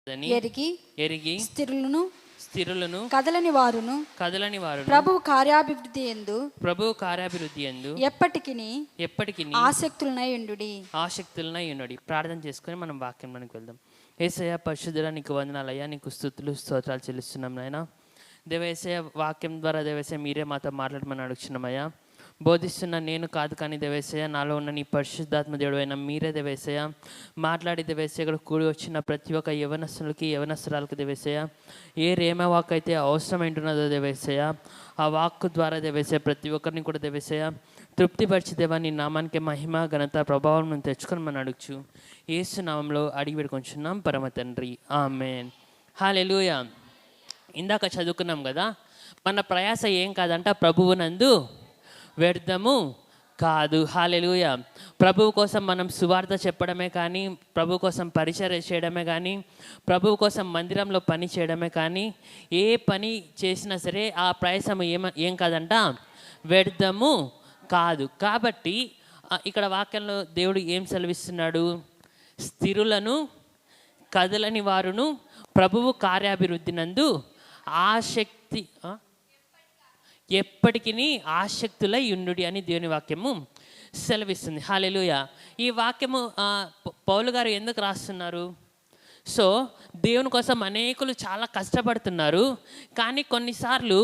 ఎరిగి ఎరిగి స్థిరులను కదలని వారును ప్రభువు కార్యాభివృద్ధి యందు ఎప్పటికి ఆసక్తులనై ఉండుడి. ప్రార్థన చేసుకుని మనం వాక్యంలోనికి వెళ్దాం. యేసయ్య పరిశుద్ధుడా, నీకు వందనాలయ్యా, నీకు స్తుతులు స్తోత్రాలు చెల్లిస్తున్నాం నాయన. దేవయేసయ్య, వాక్యం ద్వారా దేవయేసయ్య మీరే మాతో మాట్లాడమని అడుగుతున్నామయ్యా. బోధిస్తున్న నేను కాదు కానీ దేవేశయ్య, నాలో ఉన్న నీ పరిశుద్ధాత్మ దేవుడు అయినా మీరే దేవేశయ్య మాట్లాడి దేవేశయ్య ఇక్కడ కూడి వచ్చిన ప్రతి ఒక్క యవనస్తురాలకు దేవేశయ్య ఏ రేమ వాక్ అయితే అవసరమైంటున్నదో దేవేశయ్య ఆ వాక్కు ద్వారా దేవేశయ్య ప్రతి ఒక్కరిని కూడా దేవేశయ్య తృప్తిపరిచి దేవా నీ నామానికి మహిమ ఘనత ప్రభావం మనం తెచ్చుకొని మనం అడుగుచు యేసు నామంలో అడిగి పెట్టుకుంటున్నాం పరమ తండ్రి, ఆమేన్. హల్లెలూయా. ఇందాక చదువుకున్నాం కదా, మన ప్రయాస ఏం కాదంట, ప్రభువునందు వ్యర్థము కాదు. హల్లెలూయా. ప్రభువు కోసం మనం సువార్త చెప్పడమే కానీ, ప్రభు కోసం పరిచర్య చేయడమే కానీ, ప్రభువు కోసం మందిరంలో పని చేయడమే కానీ, ఏ పని చేసినా సరే ఆ ప్రయాసం ఏం కాదంట, వ్యర్థము కాదు. కాబట్టి ఇక్కడ వాక్యంలో దేవుడు ఏం సెలవిస్తున్నాడు? స్థిరులను కదలని వారును ప్రభువు కార్యాభివృద్ధి నందు ఎప్పటికీ ఆసక్తులై ఉండుడి అని దేవుని వాక్యము సెలవిస్తుంది. హల్లెలూయా. ఈ వాక్యము పౌలు గారు ఎందుకు రాస్తున్నారు? సో దేవుని కోసం అనేకులు చాలా కష్టపడుతున్నారు, కానీ కొన్నిసార్లు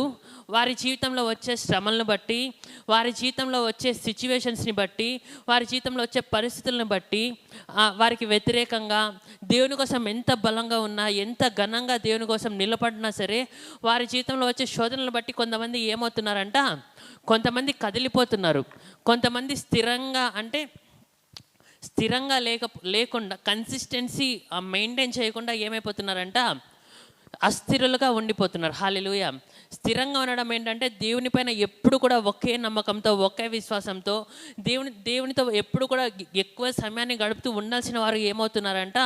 వారి జీవితంలో వచ్చే శ్రమలను బట్టి, వారి జీవితంలో వచ్చే సిచ్యువేషన్స్ని బట్టి, వారి జీవితంలో వచ్చే పరిస్థితులను బట్టి వారికి వ్యతిరేకంగా దేవుని కోసం ఎంత బలంగా ఉన్నా, ఎంత ఘనంగా దేవుని కోసం నిలబడినా సరే వారి జీవితంలో వచ్చే శోధనలను బట్టి కొంతమంది ఏమవుతున్నారంట, కొంతమంది కదిలిపోతున్నారు, కొంతమంది స్థిరంగా లేకుండా కన్సిస్టెన్సీ మెయింటైన్ చేయకుండా ఏమైపోతున్నారంట, అస్థిరులుగా ఉండిపోతున్నారు. హల్లెలూయా. స్థిరంగా ఉండడం ఏంటంటే దేవుని పైన ఎప్పుడు కూడా ఒకే నమ్మకంతో, ఒకే విశ్వాసంతో, దేవునితో ఎప్పుడు కూడా ఎక్కువ సమయాన్ని గడుపుతూ ఉండాల్సిన వారు ఏమవుతున్నారంట,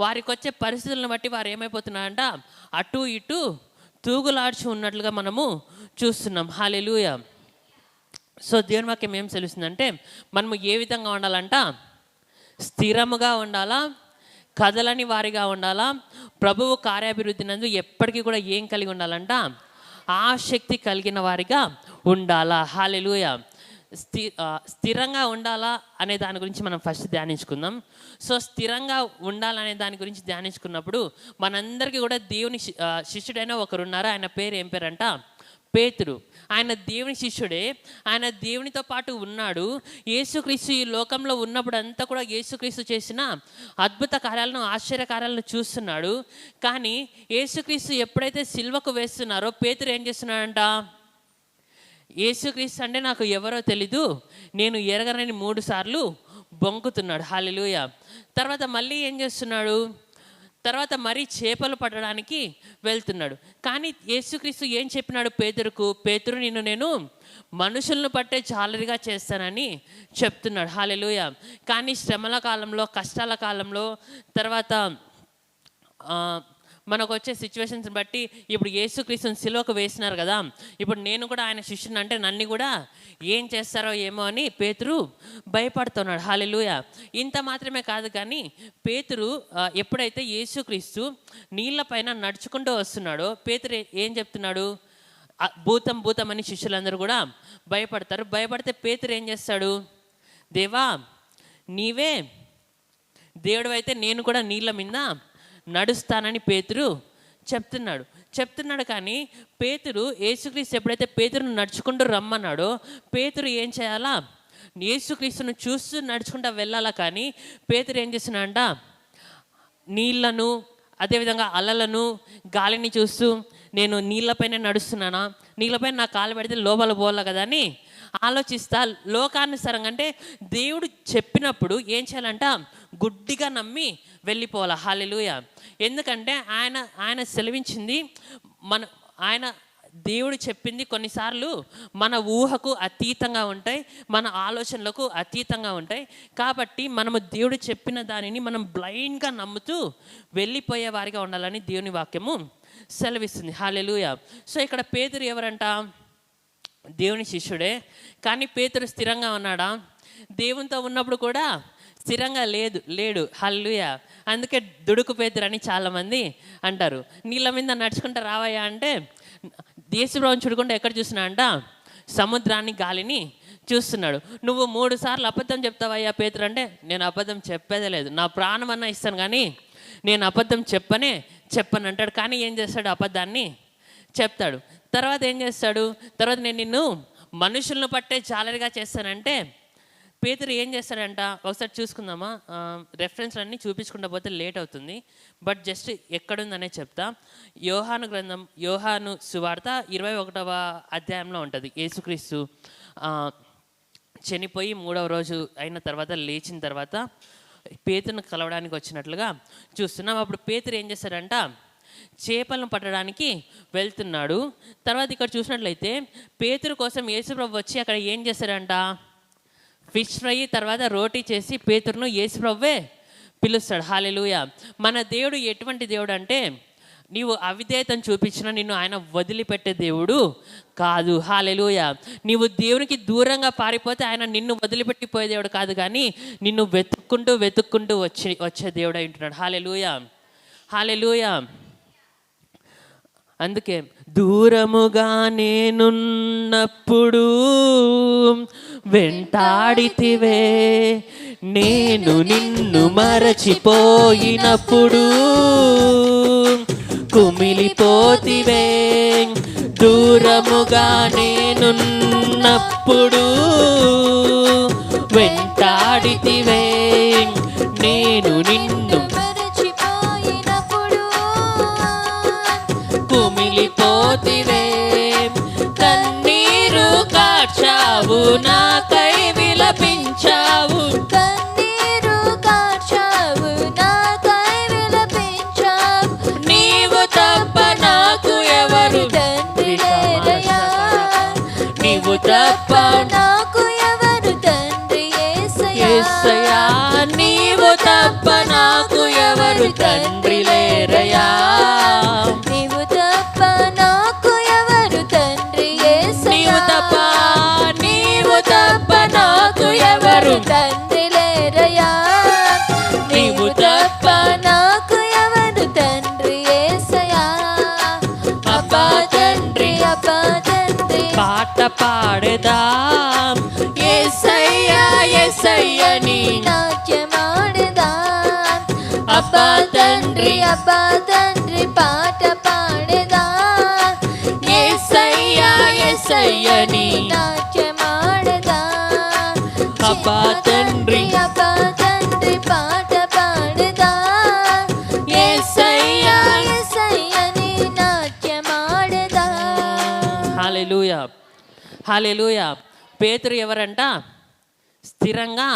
వారికి వచ్చే పరిస్థితులను బట్టి వారు ఏమైపోతున్నారంట, అటు ఇటు తూగులాడ్చి ఉన్నట్లుగా మనము చూస్తున్నాం. హల్లెలూయా. సో దేవుని వాక్యం ఏం తెలుస్తుందంటే మనము ఏ విధంగా ఉండాలంట, స్థిరముగా ఉండాలా, కదలని వారిగా ఉండాలా, ప్రభువు కార్యాభివృద్ధి నందు ఎప్పటికీ కూడా ఏం కలిగి ఉండాలంట, ఆసక్తి కలిగిన వారిగా ఉండాలా. హల్లెలూయా. స్థిరంగా ఉండాలా అనే దాని గురించి మనం ఫస్ట్ ధ్యానించుకుందాం. సో స్థిరంగా ఉండాలనే దాని గురించి ధ్యానించుకున్నప్పుడు మనందరికీ కూడా దేవుని శిష్యుడైన ఒకరు ఉన్నారు. ఆయన పేరు ఏం పేరంట, పేతురు. ఆయన దేవుని శిష్యుడే, ఆయన దేవునితో పాటు ఉన్నాడు. యేసుక్రీస్తు ఈ లోకంలో ఉన్నప్పుడు అంతా కూడా యేసుక్రీస్తు చేసిన అద్భుత కార్యాలను, ఆశ్చర్య కార్యాలను చూస్తున్నాడు. కానీ యేసుక్రీస్తు ఎప్పుడైతే సిల్వకు వేస్తున్నారో పేతురు ఏం చేస్తున్నాడంట, యేసుక్రీస్తు అంటే నాకు ఎవరో తెలీదు, నేను ఎరగనని 3 సార్లు బొంకుతున్నాడు. హల్లెలూయా. తర్వాత మళ్ళీ ఏం చేస్తున్నాడు, తర్వాత మరీ చేపలు పట్టడానికి వెళ్తున్నాడు. కానీ యేసుక్రీస్తు ఏం చెప్పినాడు పేతురుకు, పేతురు నిన్ను నేను మనుషులను పట్టే జాలరిగా చేస్తానని చెప్తున్నాడు. హల్లెలూయా. కానీ శ్రమల కాలంలో, కష్టాల కాలంలో, తర్వాత మనకు వచ్చే సిచ్యువేషన్స్ బట్టి ఇప్పుడు యేసుక్రీస్తుని సిలువకు వేసినారు కదా, ఇప్పుడు నేను కూడా ఆయన శిష్యుని అంటే నన్ను కూడా ఏం చేస్తారో ఏమో అని పేతురు భయపడుతున్నాడు. హల్లెలూయా. ఇంత మాత్రమే కాదు, కానీ పేతురు ఎప్పుడైతే యేసుక్రీస్తు నీళ్ళపైన నడుచుకుంటూ వస్తున్నాడో పేతురు ఏం చెప్తున్నాడు, భూతం అని శిష్యులందరూ కూడా భయపడతారు. భయపడితే పేతురు ఏం చేస్తాడు, దేవా నీవే దేవుడు అయితే నేను కూడా నీళ్ళ మీద నడుస్తానని పేతురు చెప్తున్నాడు. కానీ పేతురు యేసుక్రీస్తు ఎప్పుడైతే పేతురును నడుచుకుంటూ రమ్మన్నాడో పేతురు ఏం చేయాలా, యేసుక్రీస్తును చూస్తూ నడుచుకుంటూ వెళ్ళాలా. కానీ పేతురు ఏం చేస్తున్నాడంట, నీళ్లను, అదేవిధంగా అలలను, గాలిని చూస్తూ నేను నీళ్ళపైన నడుస్తున్నానా, నీళ్ళపైన నా కాలు పెడితే లోపల పోవాలా కదా అని ఆలోచిస్తా లోకానుసారంగా, అంటే దేవుడు చెప్పినప్పుడు ఏం చేయాలంట, గుడ్డిగా నమ్మి వెళ్ళిపోవాలి. హల్లెలూయా. ఎందుకంటే ఆయన సెలవించింది ఆయన దేవుడు చెప్పింది కొన్నిసార్లు మన ఊహకు అతీతంగా ఉంటాయి, మన ఆలోచనలకు అతీతంగా ఉంటాయి. కాబట్టి మనము దేవుడు చెప్పిన దానిని మనం బ్లైండ్గా నమ్ముతూ వెళ్ళిపోయే వారిగా ఉండాలని దేవుని వాక్యము సెలవిస్తుంది. హల్లెలూయా. సో ఇక్కడ పేతురు ఎవరంట, దేవుని శిష్యుడే. కానీ పేతురు స్థిరంగా ఉన్నాడా, దేవునితో ఉన్నప్పుడు కూడా స్థిరంగా లేడు. హల్లెలూయా. అందుకే దుడుకు పేతురు అని చాలామంది అంటారు. నీళ్ళ మీద నడుచుకుంటూ రావయ్యా అంటే యేసుప్రభువుని చూడకుండా ఎక్కడ చూసినా అంట, సముద్రాన్ని గాలిని చూస్తున్నాడు. నువ్వు 3 సార్లు అబద్ధం చెప్తావయ్యా పేతురు అంటే, నేను అబద్ధం చెప్పేదే లేదు, నా ప్రాణం అన్నా ఇస్తాను కానీ నేను అబద్ధం చెప్పను అంటాడు. కానీ ఏం చేస్తాడు? అబద్ధాన్ని చెప్తాడు. తర్వాత ఏం చేస్తాడు? తర్వాత నేను నిన్ను మనుషులను పట్టే జాలరిగా చేస్తానంటే పేతురు ఏం చేస్తాడంట? ఒకసారి చూసుకుందామా? రెఫరెన్స్లన్నీ చూపించుకుంటా పోతే లేట్ అవుతుంది, బట్ జస్ట్ ఎక్కడుందనే చెప్తా. యోహాను సువార్త 21వ అధ్యాయంలో ఉంటుంది. యేసుక్రీస్తు చనిపోయి 3వ రోజు అయిన తర్వాత లేచిన తర్వాత పేతురును కలవడానికి వచ్చినట్లుగా చూస్తున్నాం. అప్పుడు పేతురు ఏం చేస్తాడంట? చేపలను పట్టడానికి వెళ్తున్నాడు. తర్వాత ఇక్కడ చూసినట్లయితే పేతురు కోసం యేసుప్రభు వచ్చి అక్కడ ఏం చేస్తాడంట? ఫిష్ ఫ్రై తర్వాత రోటీ చేసి పేతురును యేసుప్రభువే పిలుస్తాడు. హల్లెలూయా. మన దేవుడు ఎటువంటి దేవుడు అంటే, నీవు అవిధేయతను చూపించినా నిన్ను ఆయన వదిలిపెట్టే దేవుడు కాదు. హల్లెలూయా. నీవు దేవునికి దూరంగా పారిపోతే ఆయన నిన్ను వదిలిపెట్టిపోయే దేవుడు కాదు, కానీ నిన్ను వెతుక్కుంటూ వచ్చే దేవుడు అయి ఉంటున్నాడు. హల్లెలూయా. హల్లెలూయా. అందుకే దూరముగా నేనున్నప్పుడు వెంటాడితివే, నేను నిన్ను మరచిపోయినప్పుడు కుమిలిపోతివే. దూరముగా నేనున్నప్పుడు వెంటాడితివే, నేను నిన్ను కుమిలిపోతివే. కన్నీరు కార్చావు, నాకై విలపించావు. కన్నీరు కార్చావు, నాకై విలపించావు. నీవు తప్ప నాకు ఎవరు తండ్రి లేరయ్యా, నీవు తప్ప నాకు ఎవరు తండ్రి యేసయ్యా. యేసయ్యా, నీవు తప్ప నాకు ఎవరు తండ్రి లేరయ్యా. నీవు తప్ప నాకు ఎవరు తండ్రి యేసయ్యా. నీవు తప్ప నాకు ఎవరు తండ్రి లేరయ్యా. నీవు తప్ప నాకు ఎవరు తండ్రి యేసయ్యా. అబ్బా తండ్రి, అబ్బా తండ్రి, పాట పాడేదాం యేసయ్యా యేసయ్యని, నాట్యమాడదాం. అబ్బా తండ్రి, అబ్బా తండ్రి, పాట పాడదాం. యేసయ్యా యేసయ్యని, నాట్యమాడదాం. అబ్బా తండ్రి, అబ్బా తండ్రి, పాట పాడదాం. యేసయ్యా యేసయ్యని నాట్యమాడదాం. హల్లెలూయా. హల్లెలూయా. పేతురు ఎవరంట? స్థిరంగా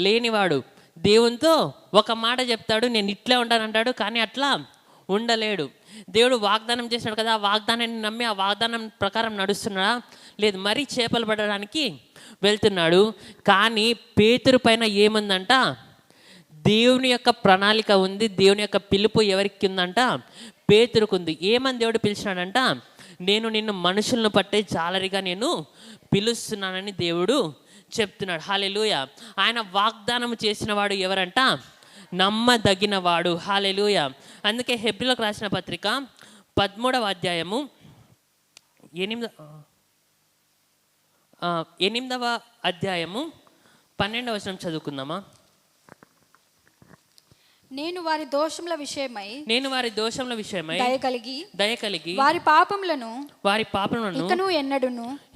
లేనివాడు. దేవునితో ఒక మాట చెప్తాడు, నేను ఇట్లే ఉంటానంటాడు, కానీ అట్లా ఉండలేడు. దేవుడు వాగ్దానం చేసినాడు కదా, ఆ వాగ్దానాన్ని నమ్మి ఆ వాగ్దానం ప్రకారం నడుస్తున్నాడా? లేదు, మరీ చేపలు పడడానికి వెళ్తున్నాడు. కానీ పేతురు పైన ఏముందంట? దేవుని యొక్క ప్రణాళిక ఉంది. దేవుని యొక్క పిలుపు ఎవరికి ఉందంట? పేతురుకుంది. ఏమని దేవుడు పిలిచినాడంట? నేను నిన్ను మనుషులను పట్టే జాలరిగా నేను పిలుస్తున్నానని దేవుడు చెప్తున్నాడు. హల్లెలూయా. ఆయన వాగ్దానం చేసిన వాడు ఎవరంట? నమ్మదగిన వాడు. హల్లెలూయా. అందుకే హెబ్రీయులకు రాసిన పత్రిక 13వ అధ్యాయము 8వ అధ్యాయము 12వ వచనం చదువుకుందామా? నేను వారి దోషముల విషయమై దయ కలిగి వారి పాపములను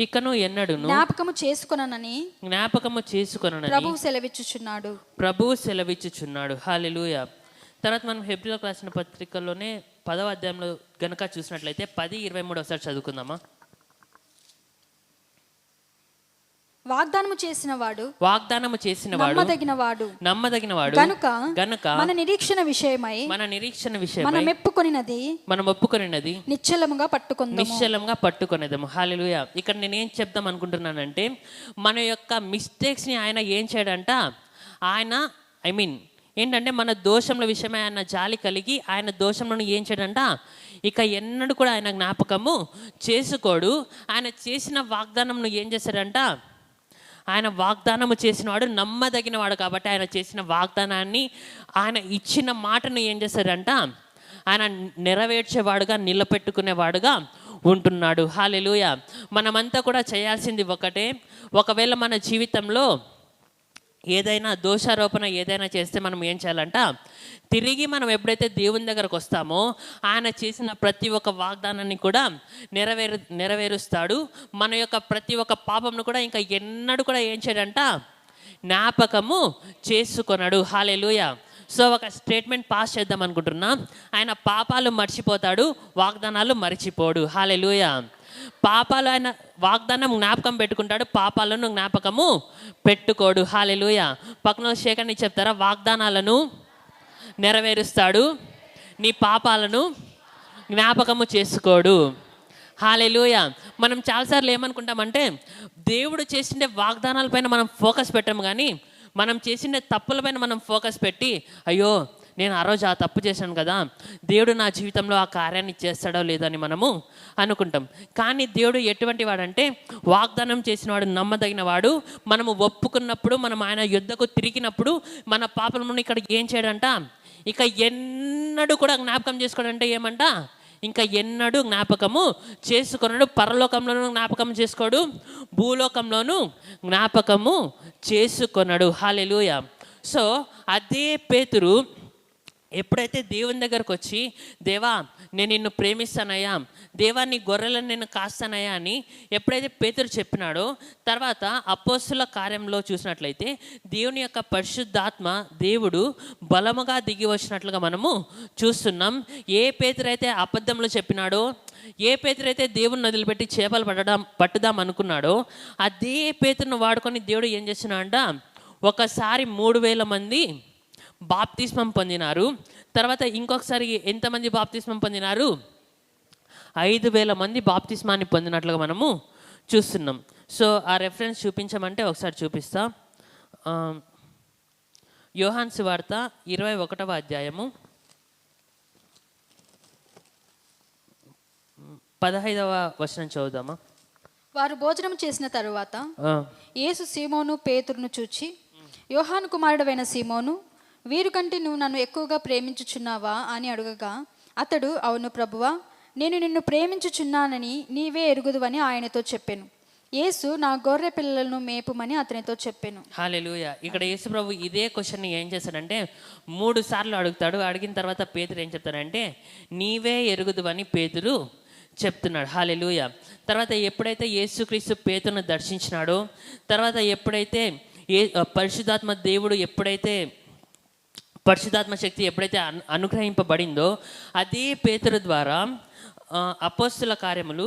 ఇకను ఎన్నడును జ్ఞాపకము చేసుకొననని ప్రభువు సెలవిచ్చుచున్నాడు. హల్లెలూయా. తర్వాత మనం హెబ్రీయులకు రాసిన పత్రికలోనే 10వ అధ్యాయంలో గనుక చూసినట్లయితే 10:23 ఒకసారి చదువుకుందామా? వాగ్దానము చేసిన వాడు నమ్మదగినవాడు గనుక మన నిరీక్షణ విషయమై మనం ఒప్పుకొనినది నిశ్చలముగా పట్టుకొనేదము. హల్లెలూయా. ఇక్కడ నేనేం చెప్దాం అనుకుంటున్నానంటే, మన యొక్క మిస్టేక్స్ని ఆయన ఏం చేయడంట? ఆయన ఏంటంటే మన దోషముల విషయమై ఆయన జాలి కలిగి ఆయన దోషములను ఏం చేయడంట? ఇక ఎన్నడూ కూడా ఆయన జ్ఞాపకము చేసుకోడు. ఆయన చేసిన వాగ్దానంను ఏం చేశాడంట? ఆయన వాగ్దానము చేసినవాడు నమ్మదగినవాడు కాబట్టి ఆయన చేసిన వాగ్దానాన్ని, ఆయన ఇచ్చిన మాటను ఏం చేశాడంట, ఆయన నెరవేర్చేవాడుగా, నిలబెట్టుకునేవాడుగా ఉంటున్నాడు. హల్లెలూయా. మనమంతా కూడా చేయాల్సింది ఒకటే. ఒకవేళ మన జీవితంలో ఏదైనా దోషారోపణ ఏదైనా చేస్తే మనం ఏం చేయాలంట, తిరిగి మనం ఎప్పుడైతే దేవుని దగ్గరకు వస్తామో ఆయన చేసిన ప్రతి ఒక్క వాగ్దానాన్ని కూడా నెరవేరుస్తాడు. మన యొక్క ప్రతి ఒక్క పాపంను కూడా ఇంకా ఎన్నడూ కూడా ఏం చేయడంట, జ్ఞాపకము చేసుకొనడు. హల్లెలూయా. సో ఒక స్టేట్మెంట్ పాస్ చేద్దాం అనుకుంటున్నా. ఆయన పాపాలు మర్చిపోతాడు, వాగ్దానాలు మర్చిపోడు. హల్లెలూయా. పాపాలు ఆయన వాగ్దానం జ్ఞాపకం పెట్టుకుంటాడు, పాపాలను జ్ఞాపకము పెట్టుకోడు. హల్లెలూయా. పక్కన శేఖర్ని చెప్తారా, వాగ్దానాలను నెరవేరుస్తాడు, నీ పాపాలను జ్ఞాపకము చేసుకోడు. హల్లెలూయా. మనం చాలాసార్లు ఏమనుకుంటామంటే దేవుడు చేసిన వాగ్దానాలపైన మనం ఫోకస్ పెట్టాము, కానీ మనం చేసిన తప్పులపైన మనం ఫోకస్ పెట్టి, అయ్యో నేను ఆ రోజు ఆ తప్పు చేశాను కదా, దేవుడు నా జీవితంలో ఆ కార్యాన్ని చేస్తాడో లేదని మనము అనుకుంటాం. కానీ దేవుడు ఎటువంటి వాడంటే వాగ్దానం చేసిన వాడు నమ్మదగిన వాడు. మనము ఒప్పుకున్నప్పుడు, మనం ఆయన యుద్ధకు తిరిగినప్పుడు మన పాపలను ఇక్కడ ఏం చేయడంట, ఇక ఎన్నడూ కూడా జ్ఞాపకం చేసుకోవడంటే ఏమంట, ఇంకా ఎన్నడూ జ్ఞాపకము చేసుకున్నాడు. పరలోకంలోనూ జ్ఞాపకం చేసుకోడు, భూలోకంలోనూ జ్ఞాపకము చేసుకున్నాడు. హల్లెలూయా. సో అదే పేతురు ఎప్పుడైతే దేవుని దగ్గరకు వచ్చి, దేవా నేను నిన్ను ప్రేమిస్తానయ్యా, దేవా నీ గొర్రెలను నేను కాస్తానయ్యా అని ఎప్పుడైతే పేతురు చెప్పినాడో, తర్వాత అపోస్తుల కార్యంలో చూసినట్లయితే దేవుని యొక్క పరిశుద్ధాత్మ దేవుడు బలముగా దిగి వచ్చినట్లుగా మనము చూస్తున్నాం. ఏ పేతురు అయితే అబద్ధంలో చెప్పినాడో, ఏ పేతురు అయితే దేవుని వదిలిపెట్టి చేపలు పట్టుదాం అనుకున్నాడో, అదే పేతురును వాడుకొని దేవుడు ఏం చేస్తున్నాడంట, ఒకసారి 3000 మంది బాప్తిస్మం పొందినారు. తర్వాత ఇంకొకసారి ఎంతమంది బాప్తిస్మం పొందినారు, 5000 మంది బాప్తిస్మాన్ని పొందినట్లుగా మనము చూస్తున్నాం. సో ఆ రెఫరెన్స్ చూపించమంటే ఒకసారి చూపిస్తా. యోహాను సువార్త 21వ అధ్యాయము 15వ వచనం చదువుదామా. వారు భోజనం చేసిన తరువాత యేసు సీమోను పేతురును చూచి, యోహాను కుమారుడవైన సీమోను, వీరు కంటే నువ్వు నన్ను ఎక్కువగా ప్రేమించుచున్నావా అని అడగగా, అతడు, అవును ప్రభువా, నేను నిన్ను ప్రేమించుచున్నానని నీవే ఎరుగుదువని ఆయనతో చెప్పాను. యేసు, నా గొర్రె పిల్లలను మేపుమని అతనితో చెప్పాను. హల్లెలూయా. ఇక్కడ యేసు ప్రభు ఇదే క్వశ్చన్ ఏం చేశాడంటే 3 సార్లు అడుగుతాడు. అడిగిన తర్వాత పేతురు ఏం చెప్తాడంటే, నీవే ఎరుగుదువని పేతురు చెప్తున్నాడు. హల్లెలూయా. తర్వాత ఎప్పుడైతే యేసుక్రీస్తు పేతురును దర్శించినాడో, తర్వాత ఎప్పుడైతే పరిశుద్ధాత్మ దేవుడు పరిశుద్ధాత్మ శక్తి ఎప్పుడైతే అనుగ్రహింపబడిందో, అదే పేతురు ద్వారా అపోస్తుల కార్యములు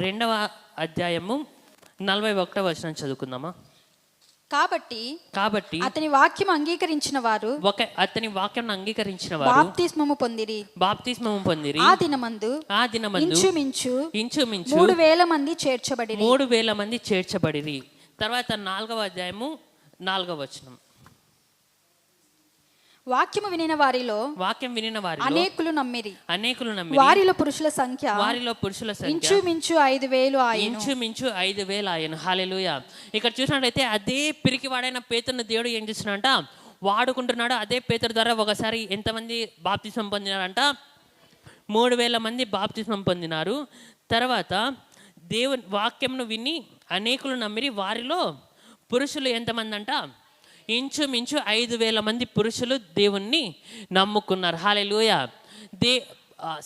2వ అధ్యాయము 41వ వచనం చదువుకుందామా. కాబట్టి అతని వాక్యం అంగీకరించిన వారు బాప్తిస్మము పొందిరి. ఆ దినమందు ఇంచుమించు 3000 మంది చేర్చబడిరి. తర్వాత 4వ అధ్యాయము 4వ వచనం. వాక్యము వినిన వారిలో అనేకులు నమ్మిరి. వారిలో పురుషుల సంఖ్య ఇంచుమించు 5000 ఆయన. హల్లెలూయా. ఇక్కడ చూసినట్లయితే అదే పిరికివాడైన పేతురును దేవుడు ఏం చేస్తున్నాడంట, వాడుకుంటున్నాడు. అదే పేతురు ద్వారా ఒకసారి ఎంతమంది బాప్తిస్మం పొందినారంట, 3000 మంది బాప్తిస్మం పొందినారు. తర్వాత దేవుని వాక్యంను విని అనేకులు నమ్మిరి. వారిలో పురుషులు ఎంతమంది అంట, ఇంచుమించు 5000 మంది పురుషులు దేవుణ్ణి నమ్ముకున్నారు. హల్లెలూయా.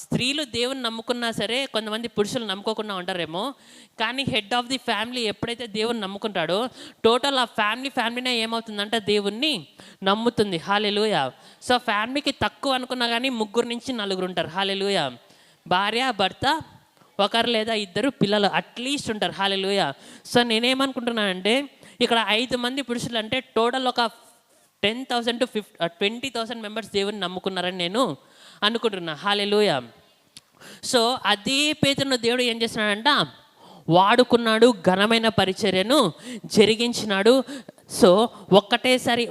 స్త్రీలు దేవుని నమ్ముకున్నా సరే, కొంతమంది పురుషులు నమ్ముకోకుండా ఉంటారేమో, కానీ హెడ్ ఆఫ్ ది ఫ్యామిలీ ఎప్పుడైతే దేవుని నమ్ముకుంటాడో, టోటల్ ఆ ఫ్యామిలీనే ఏమవుతుందంటే దేవుణ్ణి నమ్ముతుంది. హల్లెలూయా. సో ఫ్యామిలీకి తక్కువ అనుకున్నా కానీ 3 నుంచి 4 ఉంటారు. హల్లెలూయా. భార్య భర్త, ఒకరు లేదా 2 పిల్లలు అట్లీస్ట్ ఉంటారు. హల్లెలూయా. సో నేనేమనుకుంటున్నానంటే, ఇక్కడ 5 మంది పురుషులు అంటే టోటల్ ఒక 10,000 to 20,000 మెంబర్స్ దేవుని నమ్ముకున్నారని నేను అనుకుంటున్నా. హల్లెలూయా. సో అదే పేతురును దేవుడు ఏం చేస్తున్నాడంట, వాడుకున్నాడు, ఘనమైన పరిచర్యను జరిగించినాడు. సో ఒకసారి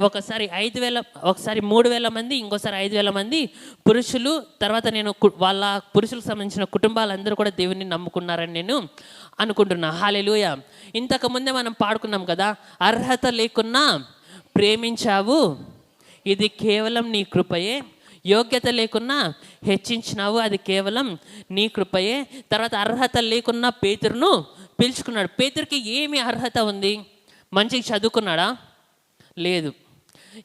5,000, ఒకసారి 3,000 మంది, ఇంకోసారి 5,000 మంది పురుషులు, తర్వాత నేను వాళ్ళ పురుషులకు సంబంధించిన కుటుంబాలందరూ కూడా దేవుని నమ్ముకున్నారని నేను అనుకుంటున్నా. హల్లెలూయా. ఇంతకు ముందే మనం పాడుకున్నాం కదా, అర్హత లేకున్నా ప్రేమించావు, ఇది కేవలం నీ కృపయే. యోగ్యత లేకున్నా హెచ్చించినావు, అది కేవలం నీ కృపయే. తర్వాత అర్హత లేకున్నా పేతురును పిలుచుకున్నాడు. పేతురుకి ఏమి అర్హత ఉంది? మంచిగా చదువుకున్నాడా? లేదు.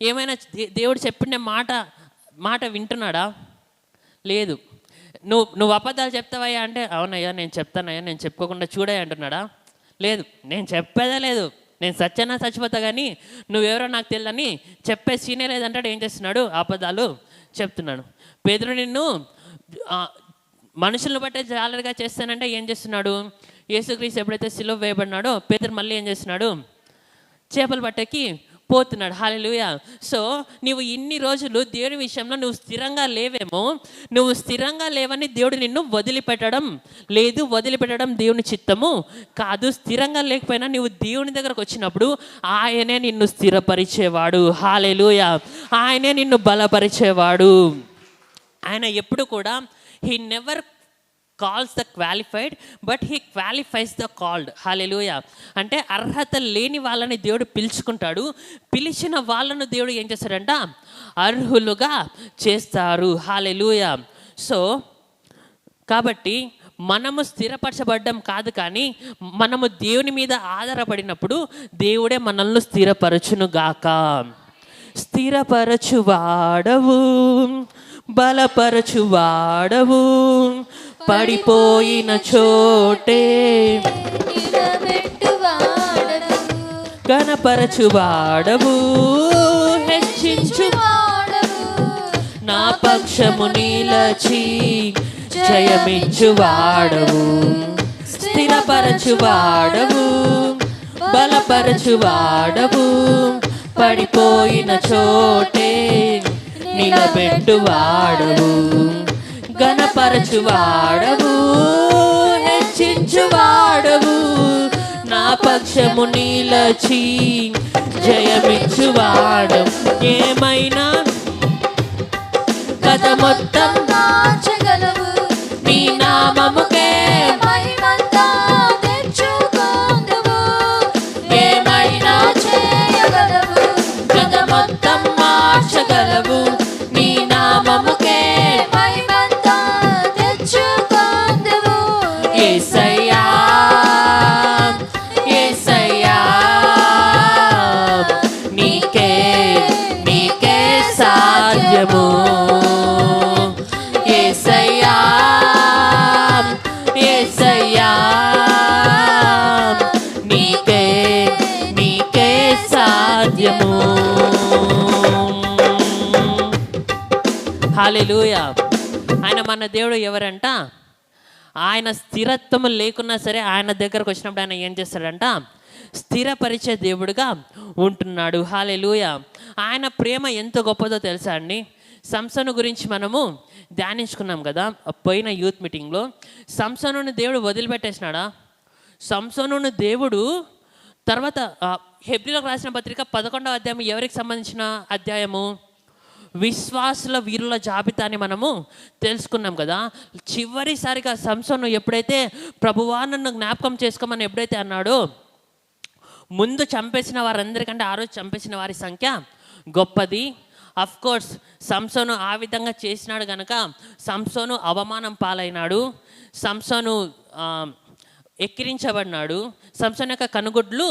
ఏమైనా దేవుడు చెప్పిన మాట వింటున్నాడా? లేదు. నువ్వు అబద్ధాలు చెప్తావయ్యా అంటే, అవునయ్యా నేను చెప్తానయ్యా, నేను చెప్పుకోకుండా చూడయ్యా అంటున్నాడా? లేదు. నేను చెప్పేదే లేదు, నేను సత్యనా చచ్చిపోతా కానీ నువ్వెవరో నాకు తెలియదని చెప్పే సీనే లేదంటాడు. ఏం చేస్తున్నాడు? అబద్ధాలు చెప్తున్నాడు. పేతురు నిన్ను మనుషులను బట్టే జాలరుగా చేస్తానంటే ఏం చేస్తున్నాడు? యేసుక్రీస్తు ఎప్పుడైతే సిలువ వేయబడినాడో పేతురు మళ్ళీ ఏం చేస్తున్నాడు? చేపలు పట్టకి పోతున్నాడు. హల్లెలూయా. సో నువ్వు ఇన్ని రోజులు దేవుని విషయంలో నువ్వు స్థిరంగా లేవేమో, నువ్వు స్థిరంగా లేవని దేవుడు నిన్ను వదిలిపెట్టడం లేదు. వదిలిపెట్టడం దేవుని చిత్తము కాదు. స్థిరంగా లేకపోయినా నువ్వు దేవుని దగ్గరకు వచ్చినప్పుడు ఆయనే నిన్ను స్థిరపరిచేవాడు. హల్లెలూయా. ఆయనే నిన్ను బలపరిచేవాడు. ఆయన ఎప్పుడు కూడా he never calls the qualified but he qualifies the called. Hallelujah. అంటే అర్హత లేని వాళ్ళని దేవుడు పిలుచుకుంటాడు. పిలిచిన వాళ్ళను దేవుడు ఏం చేస్తాడంట? అర్హులుగా చేస్తారు. హల్లెలూయా. సో కాబట్టి మనము స్థిరపరచబడ్డం కాదు, కానీ మనము దేవుని మీద ఆధారపడినప్పుడు దేవుడే మనల్ని స్థిరపరచునుగాక. స్థిరపరచువాడవు, బలపరచువాడవు, పడిపోయిన చోటే కనపరచువాడవు, హెచ్చించువాడవు, నా పక్షము నిలచి జయమిచ్చువాడవు, స్థిరపరచువాడవు, బలపరచువాడవు, పడిపోయిన చోటే నిలబెట్టువాడవు, ఘనపరచువాడవు, హెచ్చించువాడవు, నా పక్షము నిలచి జయమిచ్చువాడవు. ఏమైనా కథ మొత్తం మార్చగలవు, నీ నామముకే మహిమంతా తెచ్చుకొందువు, ఏమైనా చేయగలవు, కథ మొత్తం మార్చగలవు, నీ నామముకే మహిమంతా తెచ్చుకొందువు. యేసయ్యా, యేసయ్యా, నీకే సాధ్యము. యేసయ్యా, యేసయ్యా, నీకే సాధ్యము. హల్లెలూయా. ఆయన మన దేవుడు ఎవరంట? ఆయన స్థిరత్వం లేకున్నా సరే ఆయన దగ్గరకు వచ్చినప్పుడు ఆయన ఏం చేస్తాడంట? స్థిరపరిచే దేవుడుగా ఉంటున్నాడు. హల్లెలూయా. ఆయన ప్రేమ ఎంత గొప్పదో తెలుసా అండి? సంసోను గురించి మనము ధ్యానించుకున్నాం కదా పోయిన యూత్ మీటింగ్లో. సంసోనుని దేవుడు వదిలిపెట్టేసినాడా? సంసోనుని దేవుడు తర్వాత హెబ్రీలకు రాసిన పత్రిక 11వ అధ్యాయం ఎవరికి సంబంధించిన అధ్యాయము? విశ్వాసుల వీరుల జాబితాని మనము తెలుసుకున్నాం కదా. చివరిసారిగా సంసోను ఎప్పుడైతే ప్రభువా నన్ను జ్ఞాపకం చేసుకోమని ఎప్పుడైతే అన్నాడో, ముందు చంపేసిన వారందరికంటే ఆ రోజు చంపేసిన వారి సంఖ్య గొప్పది. అఫ్ కోర్స్ సంసోను ఆ విధంగా చేసినాడు కనుక సంసోను అవమానం పాలైనాడు, సంసోను ఎక్కిరించబడినాడు, సంసోను యొక్క కనుగుడ్లు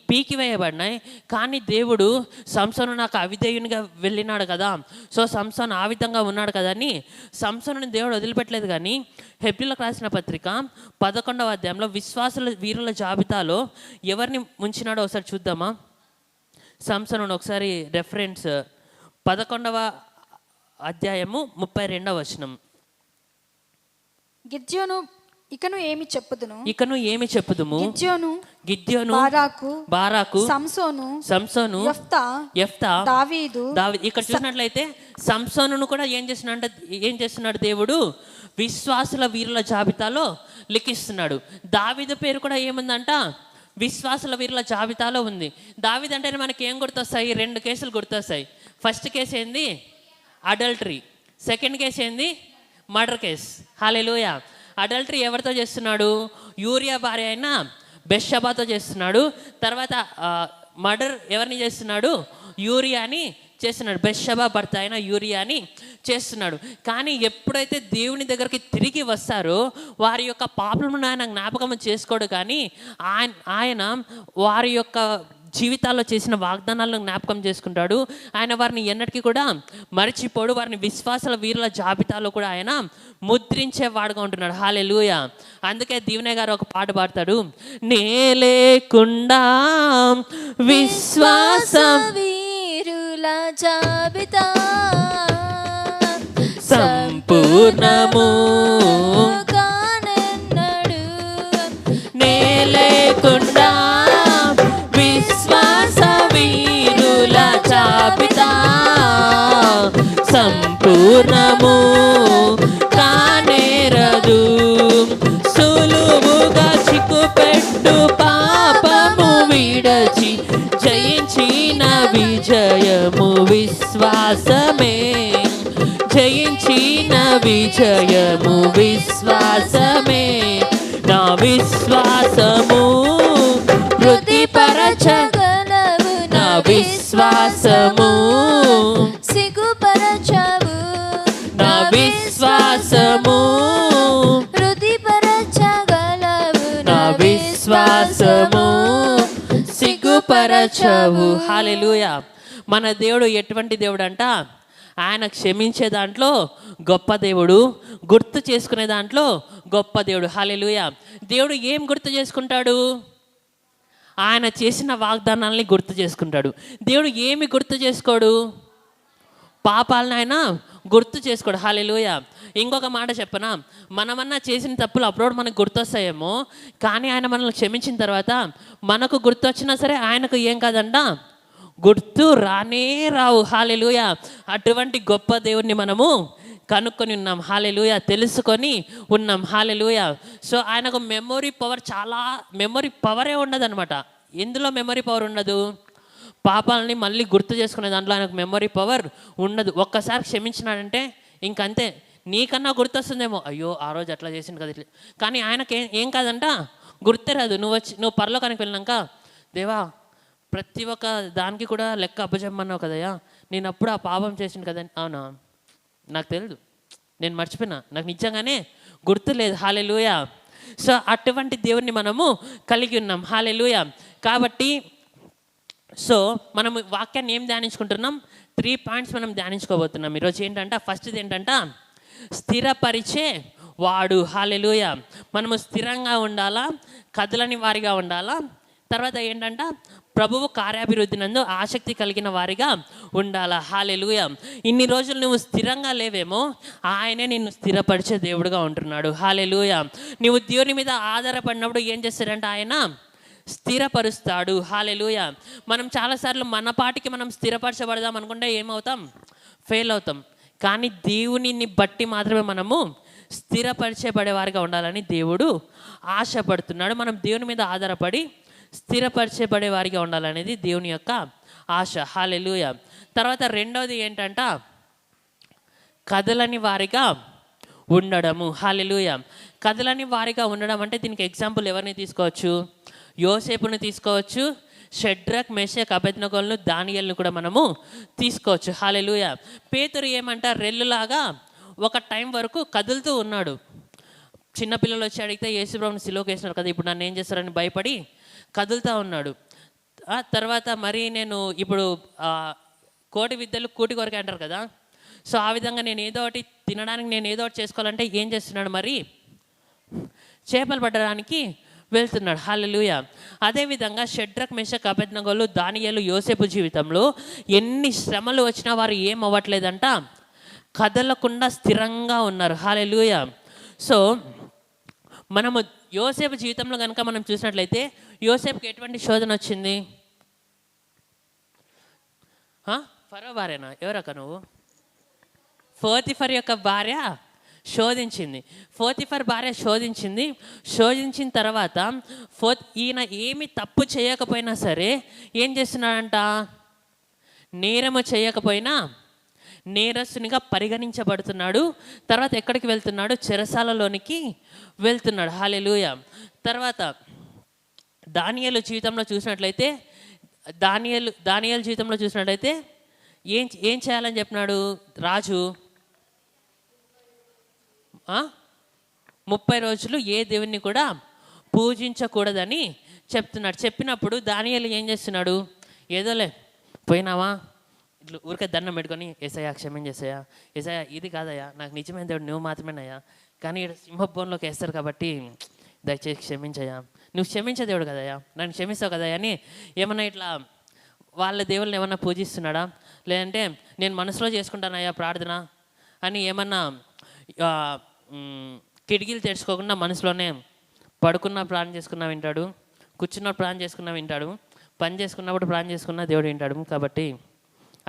పీకివేయబడినాయి. కానీ దేవుడు సంసోను నాకు అవిధేయునిగా వెళ్ళినాడు కదా, సో సంసోను ఆ విధంగా ఉన్నాడు కదా అని సంసోనుని దేవుడు వదిలిపెట్టలేదు. కానీ హెబ్రీలకు రాసిన పత్రిక 11వ అధ్యాయంలో విశ్వాసుల వీరుల జాబితాలో ఎవరిని ఉంచినాడో ఒకసారి చూద్దామా? సంసోను ఒకసారి రెఫరెన్స్ 11వ అధ్యాయము 32వ వచనం. గిద్యోను ఇకను ఏమి చెప్పుదుము, గిద్యోను, బారాకు, సంసోను, యెఫ్తా, దావీదు. ఇక్కడ చూసినట్లయితే సంసోనును కూడా ఏం చేస్తున్నాడు దేవుడు? విశ్వాసుల వీరుల జాబితాలో లిఖిస్తున్నాడు. దావీదు పేరు కూడా ఏముందంట? విశ్వాసుల వీరుల జాబితాలో ఉంది. దావీదు అంటేనే మనకి ఏం గుర్తొస్తాయి? 2 కేసులు గుర్తొస్తాయి. ఫస్ట్ కేసు ఏంది? అడల్టరీ. సెకండ్ కేసు ఏంది? Murder case. హల్లెలూయా. అడల్టరీ ఎవరితో చేస్తున్నాడు? యూరియా భార్య అయిన బెత్షెబాతో చేస్తున్నాడు. తర్వాత మర్డర్ ఎవరిని చేస్తున్నాడు? యూరియాని చేస్తున్నాడు. బెత్షెబా భర్త అయిన యూరియాని చేస్తున్నాడు. కానీ ఎప్పుడైతే దేవుని దగ్గరికి తిరిగి వస్తారో వారి యొక్క పాపలను ఆయన జ్ఞాపకం చేసుకోడు. కానీ ఆయన వారి యొక్క జీవితాల్లో చేసిన వాగ్దానాలను జ్ఞాపకం చేసుకుంటాడు. ఆయన వారిని ఎన్నటికీ కూడా మర్చిపోడు. వారిని విశ్వాసాల వీరుల జాబితాలో కూడా ఆయన ముద్రించేవాడుగా ఉంటున్నాడు. హల్లెలూయా. అందుకే దీవెన గారు ఒక పాట పాడతాడు. నే లేకుండా విశ్వాసం వీరుల జాబితా సంపూర్ణము కానెన్నడు. నే లేకుండా విశ్వాస వీరుల జాబితా సంపూర్ణము కానేరదు. సులువుగా చిక్కుపెట్టు పాపము విడచి జయించిన విజయము విశ్వాసమే. జయించిన విజయము విశ్వాసమే. నా విశ్వాసము వృద్ధిపరచగలవు. నా విశ్వాసము సిగ్గుపరచవు. నా విశ్వాసము వృద్ధిపరచగలవు. నా విశ్వాసము సిగ్గుపరచవు. హల్లెలూయా. మన దేవుడు ఎటువంటి దేవుడు అంట? ఆయన క్షమించే దాంట్లో గొప్ప దేవుడు, గుర్తు చేసుకునే దాంట్లో గొప్ప దేవుడు. హల్లెలూయా. దేవుడు ఏం గుర్తు చేసుకుంటాడు? ఆయన చేసిన వాగ్దానాలని గుర్తు చేసుకుంటాడు. దేవుడు ఏమి గుర్తు చేసుకోడు? పాపాలను ఆయన గుర్తు చేసుకోడు. హల్లెలూయా. ఇంకొక మాట చెప్పనా? మనమన్నా చేసిన తప్పులు అప్లోడ్ మనకు గుర్తొస్తాయేమో, కానీ ఆయన మనల్ని క్షమించిన తర్వాత మనకు గుర్తొచ్చినా సరే ఆయనకు ఏం కాదంట, గుర్తు రానే రావు. హల్లెలూయా. అటువంటి గొప్ప దేవుణ్ణి మనము కనుక్కొని ఉన్నాం. హల్లెలూయా. తెలుసుకొని ఉన్నాం. హల్లెలూయా. సో ఆయనకు మెమొరీ పవర్, చాలా మెమొరీ పవరే ఉండదన్నమాట. ఎందులో మెమొరీ పవర్ ఉండదు? పాపాలని మళ్ళీ గుర్తు చేసుకునే దాంట్లో ఆయనకు మెమొరీ పవర్ ఉండదు. ఒక్కసారి క్షమించినాడంటే ఇంకంతే. నీకన్నా గుర్తొస్తుందేమో, అయ్యో ఆ రోజు అట్లా చేసింది కదా ఇట్లా. కానీ ఆయనకి ఏం కాదంట, గుర్తే రాదు. నువ్వు పరలోకానికి వెళ్ళినాక, దేవా ప్రతి ఒక్క దానికి కూడా లెక్క అప్పచెమ్మన్నావు కదయ్యా, నేను అప్పుడు ఆ పాపం చేసింది కదా. అవునా, నాకు తెలియదు, నేను మర్చిపోయినా, నాకు నిజంగానే గుర్తు లేదు. హల్లెలూయా. సో అటువంటి దేవుణ్ణి మనము కలిగి ఉన్నాం. హల్లెలూయా. కాబట్టి సో మనం వాక్యాన్ని ఏం ధ్యానించుకుంటున్నాం? 3 పాయింట్స్ మనం ధ్యానించుకోబోతున్నాం ఈరోజు. ఏంటంటే ఫస్ట్ది ఏంటంట, స్థిరపరిచే వాడు. హల్లెలూయా. మనము స్థిరంగా ఉండాలా, కదలని వారిగా ఉండాలా. తర్వాత ఏంటంట, ప్రభువు కార్యాభివృద్ధి నందు ఆసక్తి కలిగిన వారిగా ఉండాలా. హల్లెలూయా. ఇన్ని రోజులు నువ్వు స్థిరంగా లేవేమో, ఆయనే నిన్ను స్థిరపరిచే దేవుడుగా ఉంటున్నాడు. హల్లెలూయా. నువ్వు దేవుని మీద ఆధారపడినప్పుడు ఏం చేస్తాడంటే ఆయన స్థిరపరుస్తాడు. హల్లెలూయా. మనం చాలాసార్లు మన పాటికి మనం స్థిరపరచబడదాం అనుకుంటే ఏమవుతాం? ఫెయిల్ అవుతాం. కానీ దేవునిని బట్టి మాత్రమే మనము స్థిరపరిచబడే వారిగా ఉండాలని దేవుడు ఆశపడుతున్నాడు. మనం దేవుని మీద ఆధారపడి స్థిరపరిచబడే వారిగా ఉండాలనేది దేవుని యొక్క ఆశ. హల్లెలూయా. తర్వాత రెండవది ఏంటంట, కదలని వారిగా ఉండడము. హల్లెలూయా. కదలని వారిగా ఉండడం అంటే దీనికి ఎగ్జాంపుల్ ఎవరిని తీసుకోవచ్చు? యోసేపుని తీసుకోవచ్చు, షడ్రక్, మెషక్, అబేద్నెగోలను, దానియేలును కూడా మనము తీసుకోవచ్చు. హల్లెలూయా. పేతురు ఏమంట, రెల్లులాగా ఒక టైం వరకు కదులుతూ ఉన్నాడు. చిన్నపిల్లలు వచ్చి అడిగితే యేసుప్రభుని సిలువకు వేసినారు కదా, ఇప్పుడు నన్ను ఏం చేస్తారని భయపడి కదులుతూ ఉన్నాడు. తర్వాత మరి నేను ఇప్పుడు కోటి విద్యలు కూటి కొరకే అంటారు కదా. సో ఆ విధంగా నేను ఏదో ఒకటి తినడానికి, నేను ఏదో ఒకటి చేసుకోవాలంటే ఏం చేస్తున్నాడు? మరి చేపలు పట్టడానికి వెళ్తున్నాడు. హల్లెలూయా. అదేవిధంగా షడ్రక్, మెషక్, అబేద్నెగోలు, దానియేలు, యోసేపు జీవితంలో ఎన్ని శ్రమలు వచ్చినా వారు ఏం అవ్వట్లేదంట, కదలకుండా స్థిరంగా ఉన్నారు. హల్లెలూయా. సో మనము యోసేపు జీవితంలో కనుక మనం చూసినట్లయితే, యోసేపుకి ఎటువంటి శోధన వచ్చింది? ఫరో భార్యనా? ఎవరక్క నువ్వు? పోతిఫర్ యొక్క భార్య శోధించింది. పోతీఫర్ భార్య శోధించింది. శోధించిన తర్వాత ఈయన ఏమి తప్పు చేయకపోయినా సరే ఏం చేస్తున్నాడంట, నేరము చేయకపోయినా నేరస్తునిగా పరిగణించబడుతున్నాడు. తర్వాత ఎక్కడికి వెళ్తున్నాడు, చెరసాలలోనికి వెళ్తున్నాడు. హల్లెలూయా. తర్వాత దానియేలు జీవితంలో చూసినట్లయితే దానియేలు జీవితంలో చూసినట్లయితే ఏం చేయాలని చెప్పినాడు రాజు, 30 రోజులు ఏ దేవుణ్ణి కూడా పూజించకూడదని చెప్తున్నాడు. చెప్పినప్పుడు దానియేలు ఏం చేస్తున్నాడు, ఏదోలే పోయినావా ఇట్లా ఊరికే దండం పెట్టుకొని, ఏసయ్యా క్షమించేసయ్యా, ఏసయ్యా ఇది కాదయ్యా, నాకు నిజమైన దేవుడు నువ్వు మాత్రమేనయ్యా, కానీ ఇక్కడ సింహభవన్లోకి వేస్తారు కాబట్టి దయచేసి క్షమించయ్యా, నువ్వు క్షమించే దేవుడు కదయ్యా, నన్ను క్షమిస్తావు కదయ్యా అని ఏమన్నా ఇట్లా వాళ్ళ దేవుళ్ళని ఏమన్నా పూజిస్తున్నాడా, లేదంటే నేను మనసులో చేసుకుంటానయ్యా ప్రార్థన అని ఏమన్నా కిటికీలు తెరుచుకోకుండా మనసులోనే పడుకున్న ప్రార్థన చేసుకున్నా వింటాడు, కూర్చున్న ప్రార్థన చేసుకున్నా వింటాడు, పని చేసుకున్నప్పుడు ప్రార్థన చేసుకున్నా దేవుడు వింటాడు. కాబట్టి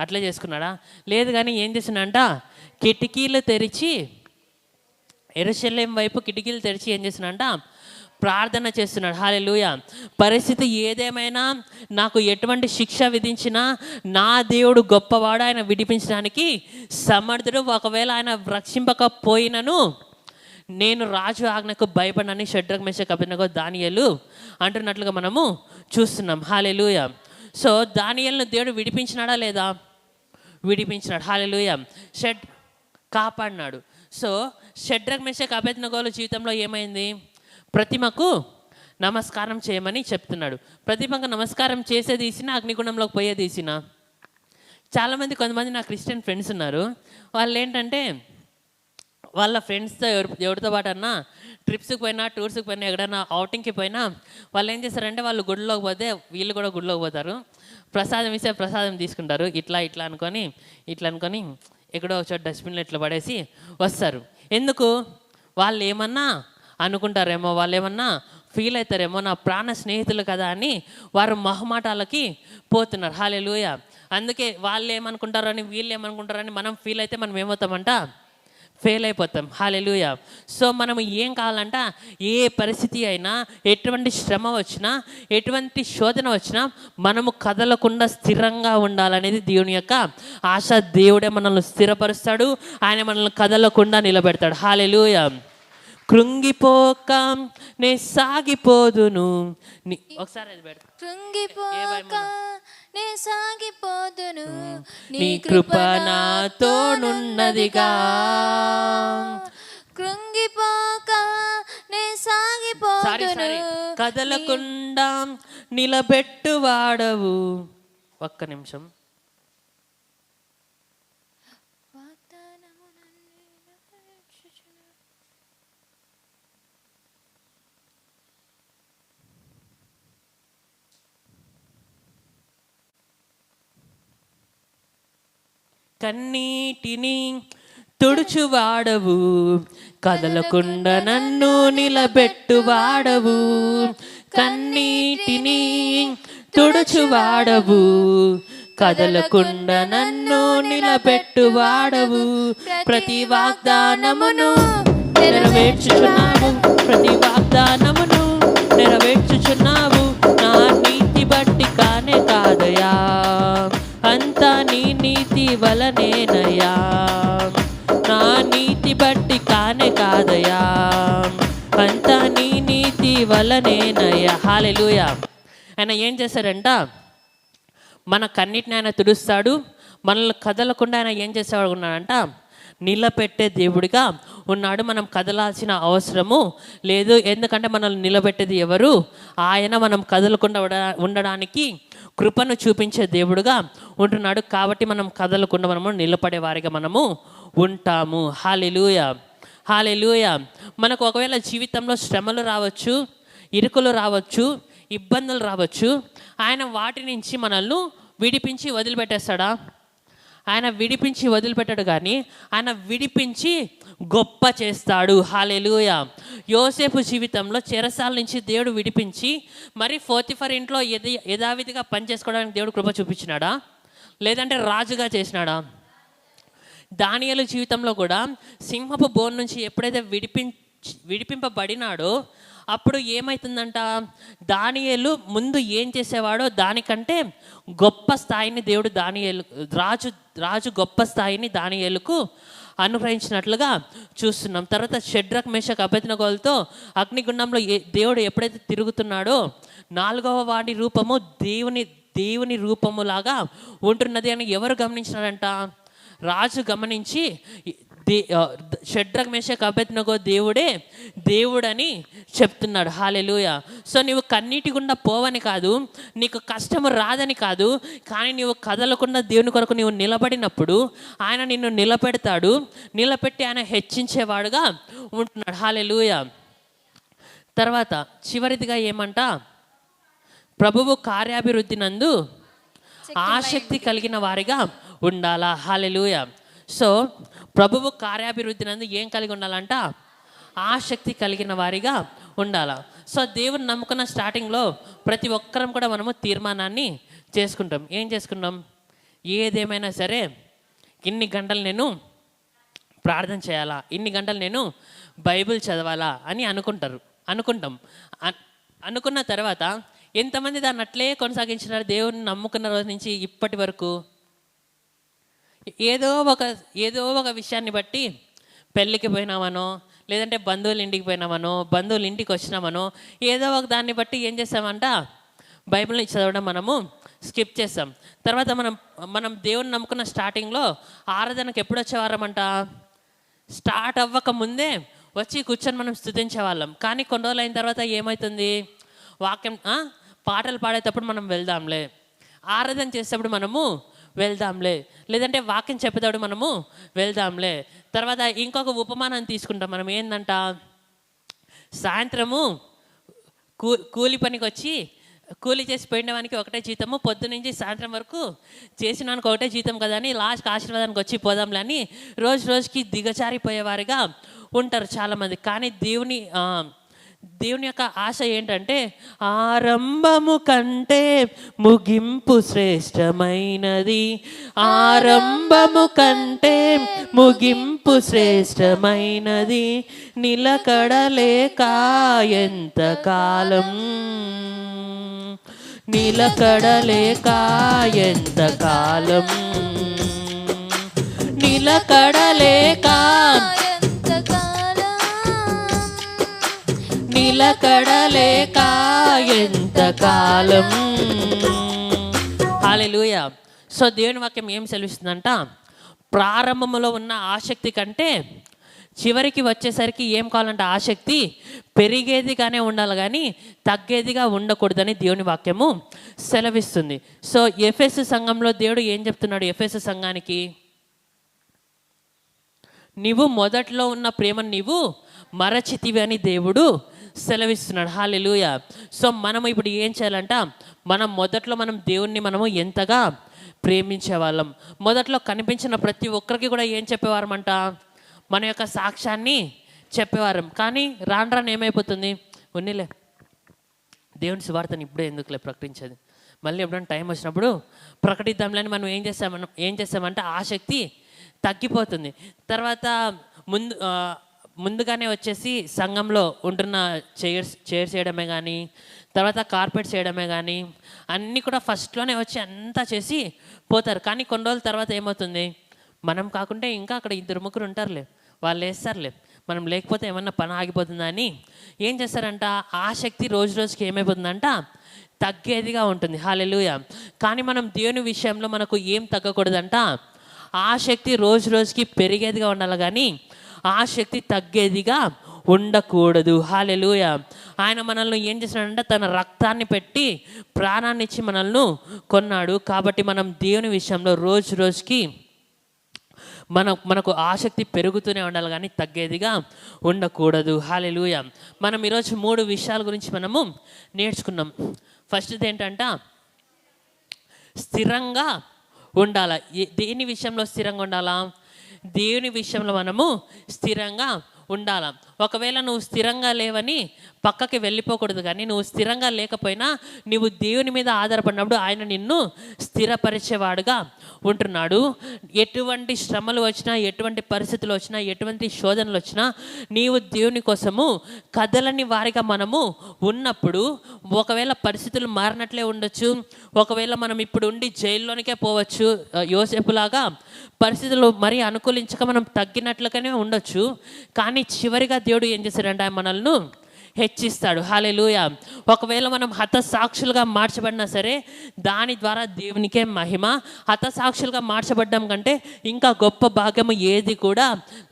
అట్లే చేసుకున్నాడా, లేదు కానీ ఏం చేసినాడంట, కిటికీలు తెరిచి యెరూషలేం వైపు కిటికీలు తెరిచి ఏం చేసినాడంట, ప్రార్థన చేస్తున్నాడు. హల్లెలూయా. పరిస్థితి ఏదేమైనా, నాకు ఎటువంటి శిక్ష విధించినా నా దేవుడు గొప్పవాడు, ఆయన విడిపించడానికి సమర్థుడు, ఒకవేళ ఆయన రక్షింపకపోయినను నేను రాజు ఆజ్ఞకు భయపడనని షడ్రక్ మేషక్ అబేద్నెగో దానియేలు అంటున్నట్లుగా మనము చూస్తున్నాం. హల్లెలూయా. సో దానియేలును దేవుడు విడిపించినాడా లేదా, విడిపించినాడు. హల్లెలూయా. కాపాడినాడు. సో షడ్రక్ మేషక్ అబేద్నెగోల జీవితంలో ఏమైంది, ప్రతిమకు నమస్కారం చేయమని చెప్తున్నాడు. ప్రతిమకు నమస్కారం చేసే తీసిన అగ్నిగుండంలోకి పోయే తీసిన. చాలామంది కొంతమంది నా క్రిస్టియన్ ఫ్రెండ్స్ ఉన్నారు, వాళ్ళు ఏంటంటే వాళ్ళ ఫ్రెండ్స్తో ఎవరితో పాటు అన్నా ట్రిప్స్కి పోయినా, టూర్స్కి పోయినా, ఎక్కడైనా అవుటింగ్కి పోయినా వాళ్ళు ఏం చేస్తారంటే, వాళ్ళు గుడిలోకి పోతే వీళ్ళు కూడా గుడిలోకి పోతారు, ప్రసాదం ఇస్తే ప్రసాదం తీసుకుంటారు, ఇట్లా అనుకొని ఎక్కడో ఒక చోట డస్ట్బిన్లో ఇట్లా పడేసి వస్తారు. ఎందుకు, వాళ్ళు ఏమన్నా అనుకుంటారేమో, వాళ్ళు ఏమన్నా ఫీల్ అవుతారేమో, నా ప్రాణ స్నేహితులు కదా అని వారు మొహమాటాలకి పోతున్నారు. హల్లెలూయా. అందుకే వాళ్ళు ఏమనుకుంటారని వీళ్ళు ఏమనుకుంటారని మనం ఫీల్ అయితే మనం ఏమవుతామంట, ఫెయిల్ అయిపోతాం. హల్లెలూయా. సో మనం ఏం కావాలంట, ఏ పరిస్థితి అయినా, ఎటువంటి శ్రమ వచ్చినా, ఎటువంటి శోధన వచ్చినా మనము కదలకుండా స్థిరంగా ఉండాలనేది దేవుని యొక్క ఆశ. దేవుడే మనల్ని స్థిరపరుస్తాడు, ఆయన మనల్ని కదలకుండా నిలబెడతాడు. హల్లెలూయా. కృంగిపోక నే సాగిపోదును, ఒకసారి అది పెడతా, కృంగిపోక నే సాగిపోదును, నీ కృప నాతోనున్నదిగా. కృంగిపోక నే సాగిపోదును, కదలకుండా నిలబెట్టువాడవు. ఒక్క నిమిషం. కన్నీటిని తుడుచువాడవు, కదలకుండా నన్ను నిలబెట్టువాడవు. కన్నీటిని తుడుచువాడవు, కదలకుండా నన్ను నిలబెట్టువాడవు. ప్రతి వాగ్దానమును నెరవేర్చుచున్నావు, ప్రతి వాగ్దానమును నెరవేర్చుచున్నావు. నా నీతి బట్టి కానే కాదయా, అంతా నీ నీతి వలనేనయ్యా, నా నీతి బట్టి కానే కాదయా, అంతా నీ నీతి వలనేనయ్యా. హల్లెలూయా. ఆయన ఏం చేశాడంట, మన కన్నిటిని ఆయన తుడుస్తాడు, మనల్ని కదలకుండా ఆయన ఏం చేసేవాడు ఉన్నాడంట, నిలబెట్టే దేవుడిగా ఉన్నాడు. మనం కదలాల్సిన అవసరము లేదు, ఎందుకంటే మనల్ని నిలబెట్టేది ఎవరు, ఆయన. మనం కదలకుండా ఉండడానికి కృపను చూపించే దేవుడుగా ఉంటున్నాడు. కాబట్టి మనం కదలకుండా మనము నిలబడే వారిగా మనము ఉంటాము. హల్లెలూయా. హల్లెలూయా. మనకు ఒకవేళ జీవితంలో శ్రమలు రావచ్చు, ఇరుకులు రావచ్చు, ఇబ్బందులు రావచ్చు, ఆయన వాటి నుంచి మనల్ని విడిపించి వదిలిపెట్టేస్తాడా, ఆయన విడిపించి వదిలిపెట్టాడు, కానీ ఆయన విడిపించి గొప్ప చేస్తాడు. హల్లెలూయా. యోసేపు జీవితంలో చెరసాల నుంచి దేవుడు విడిపించి మరి పోతీఫర్ ఇంట్లో యథావిధిగా పని చేసుకోవడానికి దేవుడు కృప చూపించినాడా, లేదంటే రాజుగా చేసినాడా? దానియేలు జీవితంలో కూడా సింహపు బోన్ నుంచి ఎప్పుడైతే విడిపింపబడినాడో అప్పుడు ఏమవుతుందంట, దానియేలు ముందు ఏం చేసేవాడో దానికంటే గొప్ప స్థాయిని దేవుడు రాజు గొప్ప స్థాయిని దానియేలుకు అనుగ్రహించినట్లుగా చూస్తున్నాం. తర్వాత షడ్రక్ మేషక్ అబేద్నెగోలతో అగ్నిగుండంలో దేవుడు ఎప్పుడైతే తిరుగుతున్నాడో 4వ వాడి రూపము దేవుని రూపములాగా ఉంటున్నది అని ఎవరు గమనించినారంట? రాజు గమనించి షడ్రక్ మేషక్ అబేద్నెగో దేవుడే దేవుడని చెప్తున్నాడు. హల్లెలూయా. సో నీవు కన్నీటి గుండా పోవని కాదు, నీకు కష్టము రాదని కాదు, కానీ నీవు కదలకుండా దేవుని కొరకు నీవు నిలబడినప్పుడు ఆయన నిన్ను నిలబెట్టి ఆయన హెచ్చించేవాడుగా ఉంటున్నాడు. హల్లెలూయా. తర్వాత చివరిదిగా ఏమంట, ప్రభువు కార్యాభివృద్ధి నందు ఆసక్తి కలిగిన వారిగా ఉండాలా. హల్లెలూయా. సో ప్రభువు కార్యాభివృద్ధి నందు ఏం కలిగి ఉండాలంట? ఆసక్తి కలిగిన వారిగా ఉండాలా. సో దేవుని నమ్ముకున్న స్టార్టింగ్లో ప్రతి ఒక్కరం కూడా మనము తీర్మానాన్ని చేసుకుంటాం. ఏం చేసుకున్నాం? ఏదేమైనా సరే ఇన్ని గంటలు నేను ప్రార్థన చేయాలా, ఇన్ని గంటలు నేను బైబిల్ చదవాలా అని అనుకుంటాం. అనుకున్న తర్వాత ఎంతమంది దాన్ని అట్లే కొనసాగించినారు దేవుని నమ్ముకున్న రోజు నుంచి ఇప్పటి వరకు? ఏదో ఒక విషయాన్ని బట్టి పెళ్ళికి పోయినామనో, లేదంటే బంధువుల ఇంటికి పోయినామనో, బంధువుల ఇంటికి వచ్చినామనో, ఏదో ఒక దాన్ని బట్టి ఏం చేస్తామంట, బైబిల్ని చదవడం మనము స్కిప్ చేస్తాం. తర్వాత మనం దేవుని నమ్ముకున్న స్టార్టింగ్లో ఆరాధనకు ఎప్పుడు వచ్చేవారమంట? స్టార్ట్ అవ్వక ముందే వచ్చి కూర్చొని మనం స్తుతించేవాళ్ళం. కానీ కొన్ని రోజులు అయిన తర్వాత ఏమవుతుంది? వాక్యం పాటలు పాడేటప్పుడు మనం వెళ్దాంలే, ఆరాధన చేసేటప్పుడు మనము వెళ్దాంలే, లేదంటే వాక్యం చెప్పేటప్పుడు మనము వెళ్దాంలే. తర్వాత ఇంకొక ఉపమానాన్ని తీసుకుంటాం మనం. ఏంటంట, సాయంత్రము కూలి పనికి వచ్చి కూలి చేసి పోయినవానికి ఒకటే జీతము, పొద్దు నుంచి సాయంత్రం వరకు చేసినానికి ఒకటే జీతం కదా అని లాస్ట్ ఆశీర్వాదానికి వచ్చి పోదాంలే అని రోజుకి దిగజారిపోయేవారిగా ఉంటారు చాలామంది. కానీ దేవుని యొక్క ఆశ ఏంటంటే, ఆరంభము కంటే ముగింపు శ్రేష్టమైనది, ఆరంభము కంటే ముగింపు శ్రేష్టమైనది, నిలకడలేక ఎంతకాలం, నిలకడలేక ఎంతకాలం, నిలకడలేక నిలకడలేక ఎంతకాలం. హల్లెలూయా. సో దేవుని వాక్యం ఏం సెలవిస్తుందంట, ప్రారంభంలో ఉన్న ఆసక్తి కంటే చివరికి వచ్చేసరికి ఏం కావాలంటే ఆసక్తి పెరిగేదిగానే ఉండాలి కానీ తగ్గేదిగా ఉండకూడదని దేవుని వాక్యము సెలవిస్తుంది. సో ఎఫెసు సంఘంలో దేవుడు ఏం చెప్తున్నాడు ఎఫెసు సంఘానికి? నీవు మొదట్లో ఉన్న ప్రేమను నీవు మరచితివి అని దేవుడు సెలవిస్తున్నాడు. హల్లెలూయా. సో మనం ఇప్పుడు ఏం చేయాలంట, మొదట్లో దేవుణ్ణి మనము ఎంతగా ప్రేమించే వాళ్ళం. మొదట్లో కనిపించిన ప్రతి ఒక్కరికి కూడా ఏం చెప్పేవారమంట, మన యొక్క సాక్ష్యాన్ని చెప్పేవారం. కానీ రాను ఏమైపోతుంది, ఉన్నిలే దేవుని సువార్తని ఇప్పుడే ఎందుకులే ప్రకటించేది, మళ్ళీ ఎప్పుడైనా టైం వచ్చినప్పుడు ప్రకటిద్దాంలేని మనం ఏం చేస్తామంటే ఆసక్తి తగ్గిపోతుంది. తర్వాత ముందుగానే వచ్చేసి సంఘంలో ఉంటున్న చైర్స్ చేయడమే కానీ, తర్వాత కార్పెట్ చేయడమే కానీ అన్నీ కూడా ఫస్ట్లోనే వచ్చి అంతా చేసి పోతారు. కానీ కొన్ని రోజుల తర్వాత ఏమవుతుంది, మనం కాకుంటే ఇంకా అక్కడ 2-3 ఉంటారులే, వాళ్ళు వేస్తారులే, మనం లేకపోతే ఏమన్నా పని ఆగిపోతుందా అని ఏం చేస్తారంట, ఆసక్తి రోజుకి ఏమైపోతుందంట, తగ్గేదిగా ఉంటుంది. హల్లెలూయా. కానీ మనం దేవుని విషయంలో మనకు ఏం తగ్గకూడదంట, ఆసక్తి రోజుకి పెరిగేదిగా ఉండాలి కానీ ఆసక్తి తగ్గేదిగా ఉండకూడదు. హల్లెలూయా. ఆయన మనల్ని ఏం చేస్తున్నాడంటే తన రక్తాన్ని పెట్టి ప్రాణాన్ని ఇచ్చి మనల్ని కొన్నాడు. కాబట్టి మనం దేవుని విషయంలో రోజుకి మనకు ఆసక్తి పెరుగుతూనే ఉండాలి కానీ తగ్గేదిగా ఉండకూడదు. హల్లెలూయా. మనం ఈరోజు 3 విషయాల గురించి మనము నేర్చుకున్నాం. ఫస్ట్ది ఏంటంట, స్థిరంగా ఉండాలా. దేని విషయంలో స్థిరంగా ఉండాలా? దేవుని విషయంలో మనము స్థిరంగా ఉండాలా. ఒకవేళ నువ్వు స్థిరంగా లేవని పక్కకి వెళ్ళిపోకూడదు, కానీ నువ్వు స్థిరంగా లేకపోయినా నువ్వు దేవుని మీద ఆధారపడినప్పుడు ఆయన నిన్ను స్థిరపరిచేవాడుగా ఉంటున్నాడు. ఎటువంటి శ్రమలు వచ్చినా, ఎటువంటి పరిస్థితులు వచ్చినా, ఎటువంటి శోధనలు వచ్చినా నీవు దేవుని కోసము కదలని వారిగా మనము ఉన్నప్పుడు, ఒకవేళ పరిస్థితులు మారినట్లే ఉండొచ్చు, ఒకవేళ మనం ఇప్పుడు ఉండి జైల్లోనికే పోవచ్చు, యోసేపులాగా పరిస్థితులు మరీ అనుకూలించక మనం తగ్గినట్లుగానే ఉండొచ్చు, కానీ చివరిగా దేవుడు ఏం చేశాడంటే ఆయన మనల్ని హెచ్చిస్తాడు. హల్లెలూయా. ఒకవేళ మనం హతసాక్షులుగా మార్చబడినా సరే దాని ద్వారా దేవునికే మహిమ. హతసాక్షులుగా మార్చబడ్డం కంటే ఇంకా గొప్ప భాగ్యము ఏది కూడా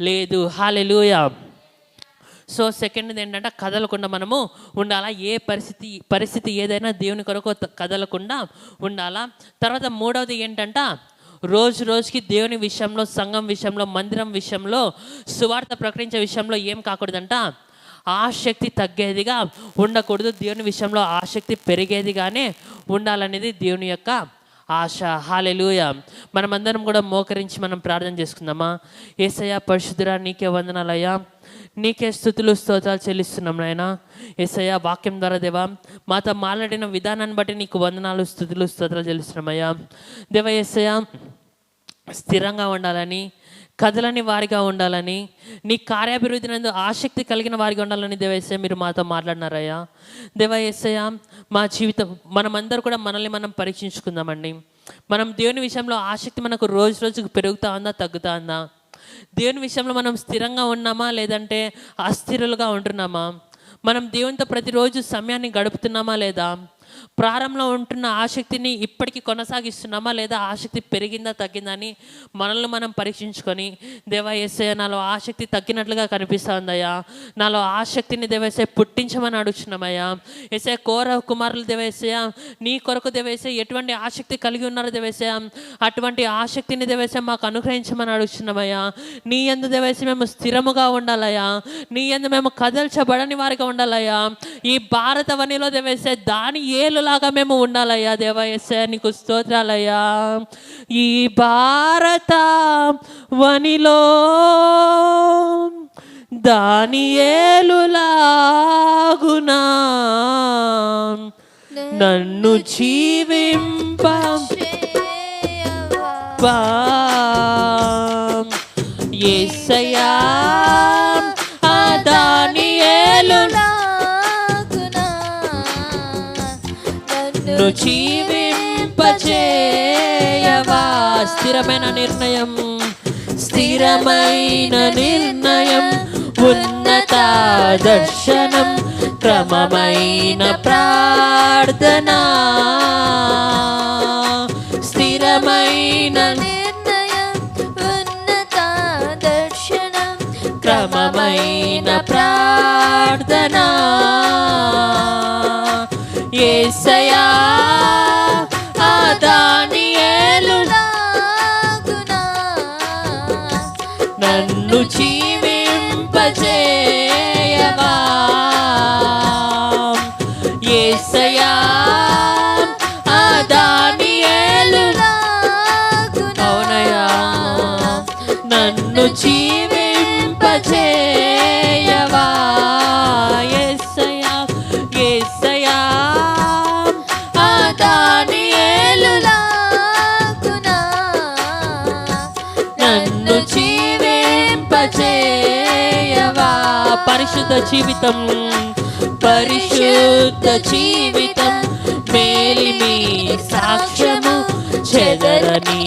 లేదు. హల్లెలూయా. సో సెకండ్ది ఏంటంటే కదలకుండా మనము ఉండాలా. ఏ పరిస్థితి ఏదైనా దేవుని కొరకు కదలకుండా ఉండాలా. తర్వాత మూడవది ఏంటంటే రోజు రోజుకి దేవుని విషయంలో, సంఘం విషయంలో, మందిరం విషయంలో, సువార్త ప్రకటించే విషయంలో ఏం కాకూడదంట, ఆసక్తి తగ్గేదిగా ఉండకూడదు. దేవుని విషయంలో ఆసక్తి పెరిగేదిగానే ఉండాలనేది దేవుని యొక్క ఆశ. హల్లెలూయా. మనమందరం కూడా మోకరించి మనం ప్రార్థన చేసుకుందామా. యేసయ్యా పరిశుద్ధుడా, నీకే వందనాలయ్యా, నీకే స్తుతులు స్తోత్రాలు చెల్లిస్తున్నాం నాయనా. యేసయ్యా వాక్యం ద్వారా దేవా మాతో మాట్లాడిన విధానాన్ని బట్టి నీకు వందనాలు, స్తుతులు స్తోత్రాలు చెల్లిస్తున్నామయ్యా. దేవా యేసయ్యా స్థిరంగా ఉండాలని, కదలని వారిగా ఉండాలని, నీ కార్యాభివృద్ధి నందు ఆసక్తి కలిగిన వారిగా ఉండాలని దేవయేసయ్య మీరు మాతో మాట్లాడినారయ్యా. దేవయేసయ్య మా జీవితం మనమందరూ కూడా మనల్ని మనం పరీక్షించుకుందామండి. మనం దేవుని విషయంలో ఆసక్తి మనకు రోజు రోజుకు పెరుగుతా ఉందా, తగ్గుతా ఉందా? దేవుని విషయంలో మనం స్థిరంగా ఉన్నామా లేదంటే అస్థిరులుగా ఉంటున్నామా? మనం దేవునితో ప్రతిరోజు సమయాన్ని గడుపుతున్నామా లేదా? ప్రారంభంలో ఉంటున్న ఆసక్తిని ఇప్పటికీ కొనసాగిస్తున్నామా లేదా ఆసక్తి పెరిగిందా తగ్గిందా అని మనల్ని మనం పరీక్షించుకొని, దేవా యేసయ్య నాలో ఆసక్తి తగ్గినట్లుగా కనిపిస్తూ ఉందయ్యా, నాలో ఆసక్తిని దేవేసే పుట్టించమని అడుగుతున్నామయ్యా. యేసయ్య కోర కుమారులు దేవేసయ్య నీ కొరకు దేవేసయ్య ఎటువంటి ఆసక్తి కలిగి ఉన్నారో దేవేసయ్య అటువంటి ఆసక్తిని దేవేసయ్య మాకు అనుగ్రహించమని అడుగుతున్నామయ్యా. నీ యందు దేవేసే మేము స్థిరముగా ఉండాలయ్యా, నీ యందు మేము కదల్చబడని వారిగా ఉండాలయ్యా. ఈ భారతవనిలో దేవేసే దాని ఏలులాగా మేము ఉండాలయ్యా. దేవా యేసయ్య నీకు స్తోత్రాలయ్యా. ఈ భారత వనిలో దాని ఏలులాగునా నన్ను జీవింప యేసయ్యా ఆ దాని ఏలులా జీవింపచేయవా. స్థిరమైన నిర్ణయం, స్థిరమైన నిర్ణయం, ఉన్నత దర్శనం, క్రమమైన ప్రార్థన, స్థిరమైన నిర్ణయం, ఉన్నత దర్శనం, క్రమమైన ప్రార్థన. యేసయ్యా ఆ దాని ఏలులాగునా నన్ను జీవింపచేయవా. యేసయ్యా ఆ దాని ఏలులాగునా అవునయ్యా నన్ను జీవింపచేయవా. యేసయ్యా యేసయ్యా ఆ దాని ఏలులాగునా నన్ను జీవింపచేయవా. పరిశుద్ధ జీవితం, పరిశుద్ధ జీవితం, మేలిమి సాక్ష్యము, చెదరని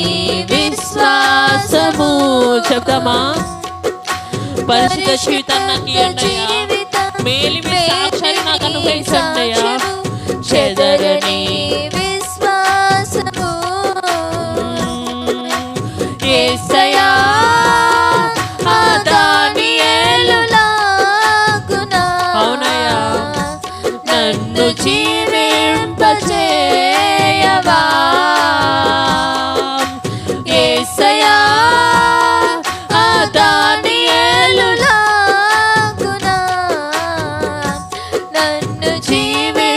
విశ్వాసము. చెప్తామా? పరిశుద్ధ జీవితం నాకు ఇయ్యండయ్యా, మేలిమి సాక్ష్యాన్ని నాకు అనుగ్రహించండయ్యా. చెదరని విశ్వాసము యేసయ్యా ఆ దాని ఏలులాగునా అవునయ్యా నన్ను జీవింపచేయవా. యేసయ్యా ఆ దాని ఏలులాగునా నన్ను జీవింపచేయవా.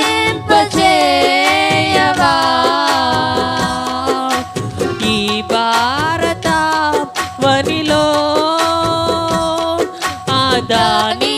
ఈ భారత వనిలో ఆ దాని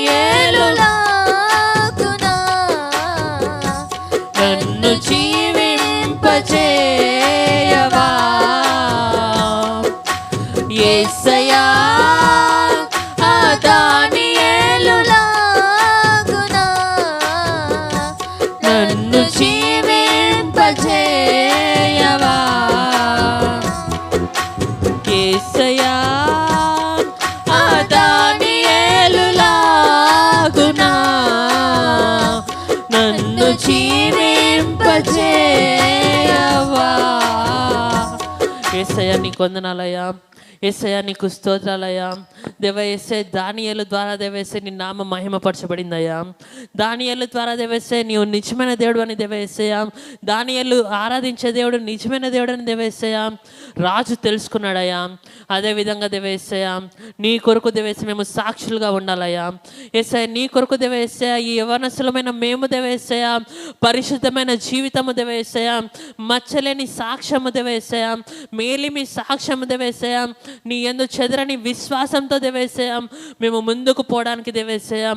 నీకు వందనాలయ్యా, యేసయ్యా నీకు స్తోత్రాలయ్యా. దేవ యేసే దానియేలు ద్వారా దేవేసే నీ నామ మహిమపరచబడిందయ్యా. దానియేలు ద్వారా దేవేసే నీవు నిజమైన దేవుడు అని దేవేసయ్యా. దానియేలు ఆరాధించే దేవుడు నిజమైన దేవుడు అని దేవేసయ్యా రాజు తెలుసుకున్నాడయ్యా. అదేవిధంగా దేవేసయ్యా నీ కొరకు దేవేసే మేము సాక్షులుగా ఉండాలయ్యా. యేసయ్య నీ కొరకు దేవేసయ్యా ఈ యవనస్తులమైన మేము దేవేసయ్యా పరిశుద్ధమైన జీవితము దేవేసయ్యా, మచ్చలేని సాక్ష్యము దేవేసయ్యా, మేలిమి సాక్ష్యము దేవేసయ్యా, నీ యందు చెదరని విశ్వాసంతో దేవేసయ్యా మేము ముందుకు పోవడానికి దేవేసయ్యా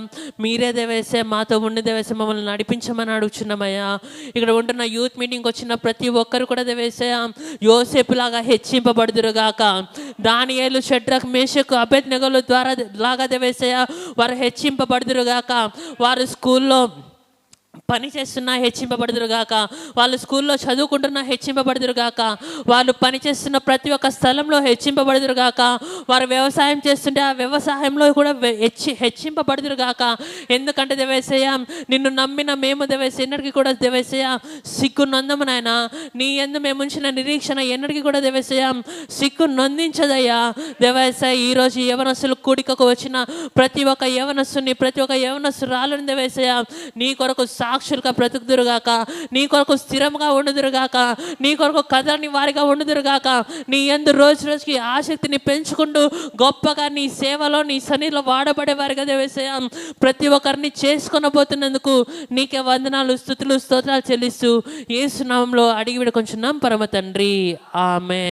మీరే దేవేసయ్యా మాతో ఉండి దేవేసయ్యా మమ్మల్ని నడిపించమని అడుగుచున్నామయ్యా. ఇక్కడ ఉంటున్న యూత్ మీటింగ్కి వచ్చిన ప్రతి ఒక్కరు కూడా దేవేసయ్యా యోసేపులాగా హెచ్చింపబడుదురుగాక. దానియేలు, షడ్రక్, మేషకు, అబేద్నెగోల ద్వారా లాగా దేవేసయ్యా వారు హెచ్చింపబడుదురుగాక. వారు స్కూల్లో పని చేస్తున్నా హెచ్చింపబడుదురుగాక, వాళ్ళు స్కూల్లో చదువుకుంటున్నా హెచ్చింపబడుదురుగాక, వాళ్ళు పని చేస్తున్న ప్రతి ఒక్క స్థలంలో హెచ్చింపబడుదురుగాక, వారు వ్యవసాయం చేస్తుంటే ఆ వ్యవసాయంలో కూడా హెచ్చింపబడుదురుగాక. ఎందుకంటే దేవేసయ్యా నిన్ను నమ్మిన మేము దేవేసయ్య ఎన్నటికీ కూడా దేవేసయ్యా సిగ్గు నొందము నాయన. నీ యందు మేము ఉంచిన నిరీక్షణ ఎన్నటికీ కూడా దేవేసయ్యా సిగ్గు నొందించదయ్యా. దేవేసయ్య ఈరోజు యవనస్తులు కూడికకు వచ్చిన ప్రతి ఒక్క యవనస్తుని, ప్రతి ఒక్క యవనస్తురాలను దేవేసయ్యా నీ కొరకు సాక్షులుగా బ్రతుకుదురుగాక, నీ కొరకు స్థిరంగా ఉండుదురుగాక, నీ కొరకు కదలని వారిగా ఉండుదురుగాక. నీ యందు రోజు రోజుకి ఆసక్తిని పెంచుకుంటూ గొప్పగా నీ సేవలో నీ సన్నిధిలో వాడబడే వారిగా దేవేసయ్యా ప్రతి ఒక్కరిని చేసుకొనబోతున్నందుకు నీకే వందనాలు, స్తుతులు, స్తోత్రాలు చెల్లిస్తూ యేసు నామములో అడిగి వేడుకొంచున్నాం పరమ తండ్రి, ఆమేన్.